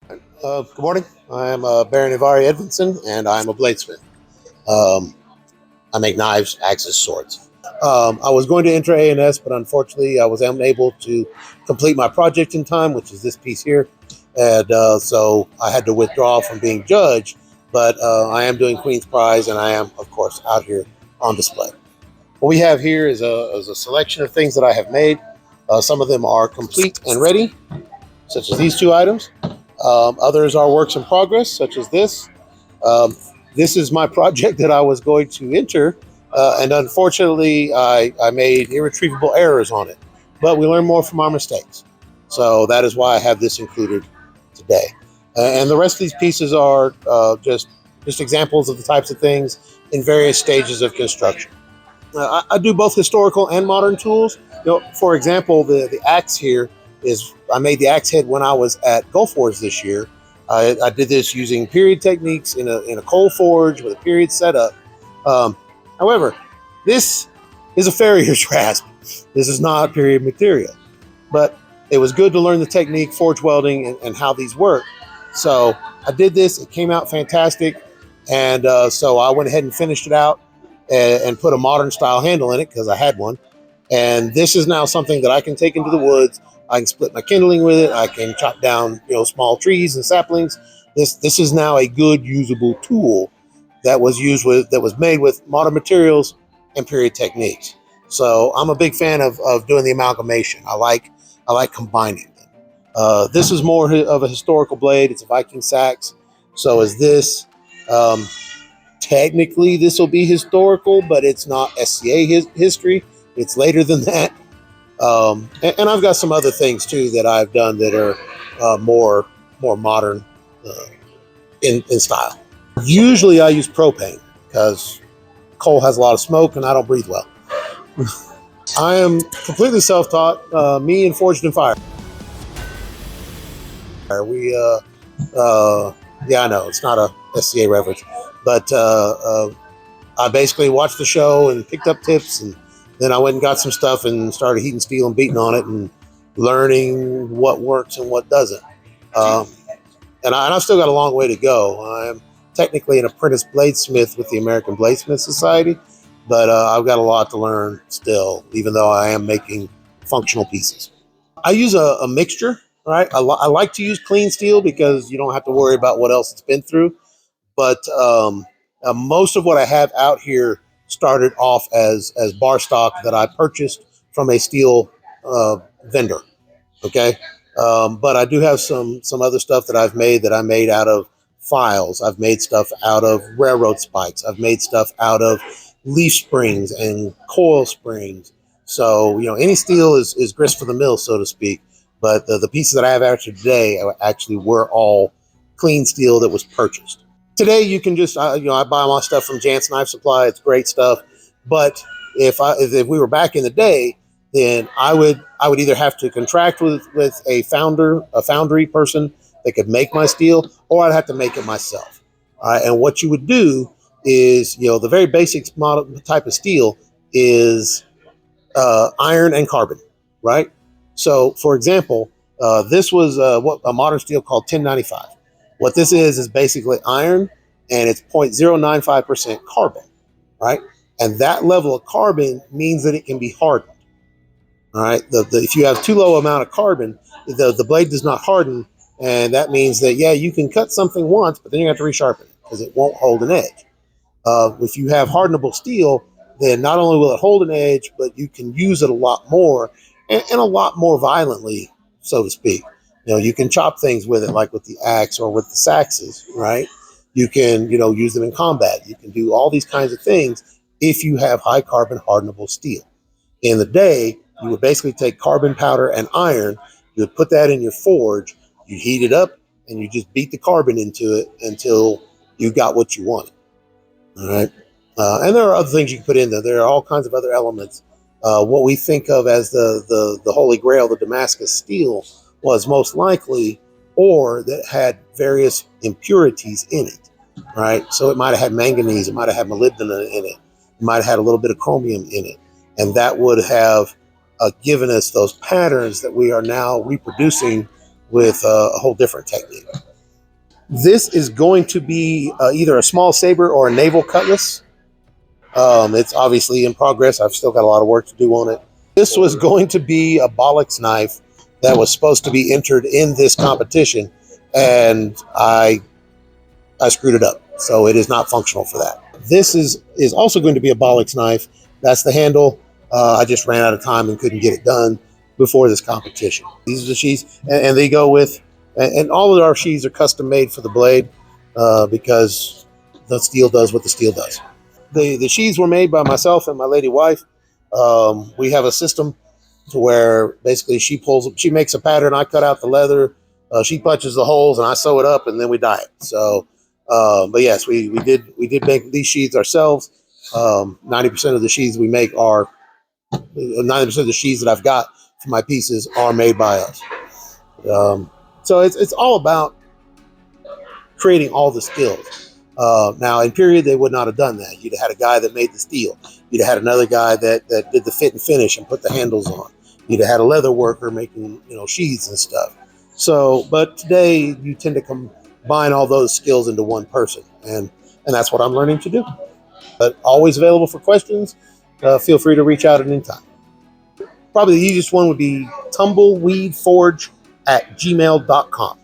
Good morning. I am Baron Ivarii Edvinson, and I'm a bladesmith. Um, I make knives, axes, swords. I was going to enter A&S, but unfortunately, I was unable to complete my project in time, which is this piece here, and so I had to withdraw from being judged. But I am doing Queen's Prize, and I am, of course, out here on display. What we have here is a selection of things that I have made. Some of them are complete and ready, such as these two items. Others are works in progress, such as this. Um, this is my project that I was going to enter, and unfortunately, I made irretrievable errors on it. But we learn more from our mistakes. So that is why I have this included today. And the rest of these pieces are just examples of the types of things in various stages of construction. I do both historical and modern tools. For example, the axe here is I made the axe head when I was at Gulf Wars this year. I did this using period techniques in a coal forge with a period setup. Um, However, this is a farrier's rasp. This is not period material, but it was good to learn the technique, forge welding, and how these work. So I did this. It came out fantastic, and so I went ahead and finished it out and put a modern style handle in it because I had one. And this is now something that I can take into the woods. I can split my kindling with it. I can chop down, small trees and saplings. This is now a good usable tool that was made with modern materials and period techniques. So I'm a big fan of doing the amalgamation. I like combining them. This is more of a historical blade. It's a Viking sax. So is this. Technically, this will be historical, but it's not SCA history. It's later than that. And I've got some other things too that I've done that are more modern in style. Usually, I use propane because coal has a lot of smoke and I don't breathe well. I am completely self-taught. Me and Forged in Fire. Yeah, I know it's not a SCA reference, but I basically watched the show and picked up tips, and then I went and got some stuff and started heating steel and beating on it and learning what works and what doesn't. And I've still got a long way to go. I'm technically an apprentice bladesmith with the American Bladesmith Society, but I've got a lot to learn still, even though I am making functional pieces. I use a mixture, right? I like to use clean steel because you don't have to worry about what else it's been through. But most of what I have out here started off as bar stock that I purchased from a steel vendor. Okay, but I do have some other stuff that I made out of files. I've made stuff out of railroad spikes. I've made stuff out of leaf springs and coil springs. So any steel is grist for the mill, so to speak. But the pieces that I have actually today actually were all clean steel that was purchased. Today you can just I buy my stuff from Jantz Knife Supply. It's great stuff. But if we were back in the day, then I would either have to contract with a foundry person that could make my steel, or I'd have to make it myself. All right, and what you would do is the very basic model type of steel is iron and carbon, right? So, for example, this was what a modern steel called 1095. What this is basically iron, and it's 0.095% carbon, right? And that level of carbon means that it can be hardened. All right. If you have too low amount of carbon, the blade does not harden, and that means that you can cut something once, but then you have to resharpen it because it won't hold an edge. If you have hardenable steel, then not only will it hold an edge, but you can use it a lot more and a lot more violently, so to speak. You can chop things with it, like with the axe or with the saxes, right? You can, use them in combat. You can do all these kinds of things if you have high carbon hardenable steel. In the day, you would basically take carbon powder and iron. You would put that in your forge. You heat it up, and you just beat the carbon into it until you got what you wanted. All right. And there are other things you can put in there. There are all kinds of other elements. What we think of as the Holy Grail, the Damascus steel, was most likely ore that had various impurities in it, right? So it might have had manganese, it might have had molybdenum in it, it might have had a little bit of chromium in it, and that would have given us those patterns that we are now reproducing with a whole different technique. This is going to be either a small saber or a naval cutlass. It's obviously in progress. I've still got a lot of work to do on it. This was going to be a bollocks knife that was supposed to be entered in this competition, and I screwed it up. So it is not functional for that. This is also going to be a bollocks knife. That's the handle. I just ran out of time and couldn't get it done before this competition. These are the sheaths, and they go with, and all of our sheaths are custom made for the blade because the steel does what the steel does. The sheaths were made by myself and my lady wife. We have a system to where basically she makes a pattern, I cut out the leather, she punches the holes, and I sew it up, and then we dye it. So, but yes, we did make these sheaths ourselves. 90% of the sheaths we make are 90% of the sheaths that I've got for my pieces are made by us. So it's all about creating all the skills. Now, in period, they would not have done that. You'd have had a guy that made the steel. You'd have had another guy that did the fit and finish and put the handles on. You'd have had a leather worker making, sheaths and stuff. So, but today you tend to combine all those skills into one person, and that's what I'm learning to do. But always available for questions. Feel free to reach out at any time. Probably the easiest one would be tumbleweedforge@gmail.com.